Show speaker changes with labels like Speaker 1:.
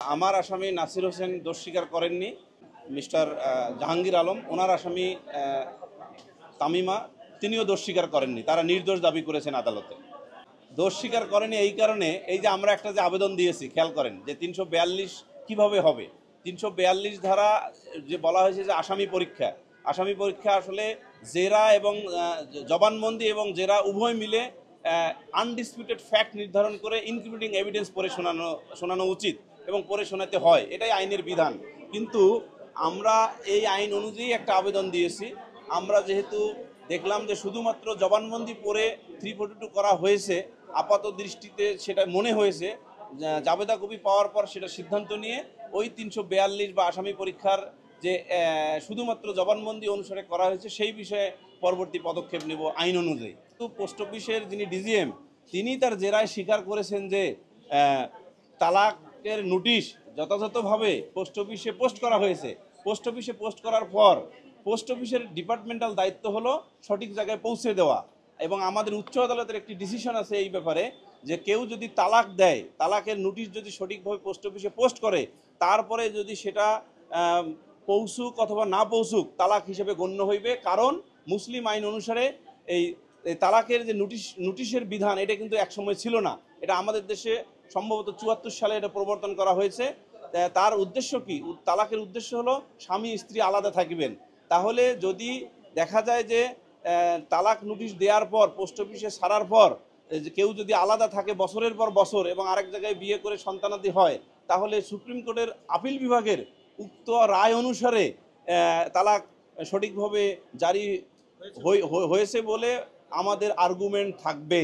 Speaker 1: আমার আসামি নাসির হোসেন দোষ স্বীকার করেননি। মিস্টার জাহাঙ্গীর আলম ওনার আসামি তামিমা তিনিও দোষ স্বীকার করেননি। তারা নির্দোষ দাবি করেছেন আদালতে। দোষ স্বীকার করেনি এই কারণে, এই যে আমরা একটা যে আবেদন দিয়েছি, খেয়াল করেন যে 342 কিভাবে হবে। 342 ধারা যে বলা হয়েছে যে আসামি পরীক্ষা আসলে জেরা এবং জবানবন্দি এবং জেরা উভয় মিলে আনডিসপিউটেড ফ্যাক্ট নির্ধারণ করে ইনক্লুডিং এভিডেন্স পড়ে শোনানো উচিত এবং পড়ে শোনাতে হয়, এটাই আইনের বিধান। কিন্তু আমরা এই আইন অনুযায়ী একটা আবেদন দিয়েছি। আমরা যেহেতু দেখলাম যে শুধুমাত্র জবানবন্দি পড়ে 342 করা হয়েছে, আপাত দৃষ্টিতে সেটা মনে হয়েছে, জাবেদা কপি পাওয়ার পর সেটা সিদ্ধান্ত নিয়ে ওই 342 বা আসামি পরীক্ষার যে শুধুমাত্র জবানবন্দি অনুসারে করা হয়েছে সেই বিষয়ে পরবর্তী পদক্ষেপ নেব আইন অনুযায়ী। তো পোস্ট অফিসের যিনি ডিজিএম তিনি তার জেরায় স্বীকার করেছেন যে তালাকের নোটিশ যথাযথভাবে পোস্ট অফিসে পোস্ট করা হয়েছে। পোস্ট অফিসে পোস্ট করার পর পোস্ট অফিসের ডিপার্টমেন্টাল দায়িত্ব হলো সঠিক জায়গায় পৌঁছে দেওয়া, এবং আমাদের উচ্চ আদালতের একটি ডিসিশন আছে এই ব্যাপারে যে কেউ যদি তালাক দেয়, তালাকের নোটিশ যদি সঠিকভাবে পোস্ট অফিসে পোস্ট করে, তারপরে যদি সেটা পৌঁছুক অথবা না পৌঁছুক তালাক হিসেবে গণ্য হইবে। কারণ মুসলিম আইন অনুসারে এই তালাকের যে নোটিশের বিধান এটা কিন্তু একসময় ছিল না। এটা আমাদের দেশে সম্ভবত 74 সালে এটা প্রবর্তন করা হয়েছে। তার উদ্দেশ্য কি? তালাকের উদ্দেশ্য হলো স্বামী স্ত্রী আলাদা থাকবেন। তাহলে যদি দেখা যায় যে তালাক নোটিশ দেওয়ার পর পোস্ট অফিসে ছাড়ার পর কেউ যদি আলাদা থাকে বছরের পর বছর এবং আরেক জায়গায় বিয়ে করে সন্তানাদি হয়, তাহলে সুপ্রিম কোর্টের আপিল বিভাগের উক্ত রায় অনুসারে তালাক সঠিকভাবে জারি হয়েছে বলে আমাদের আর্গুমেন্ট থাকবে।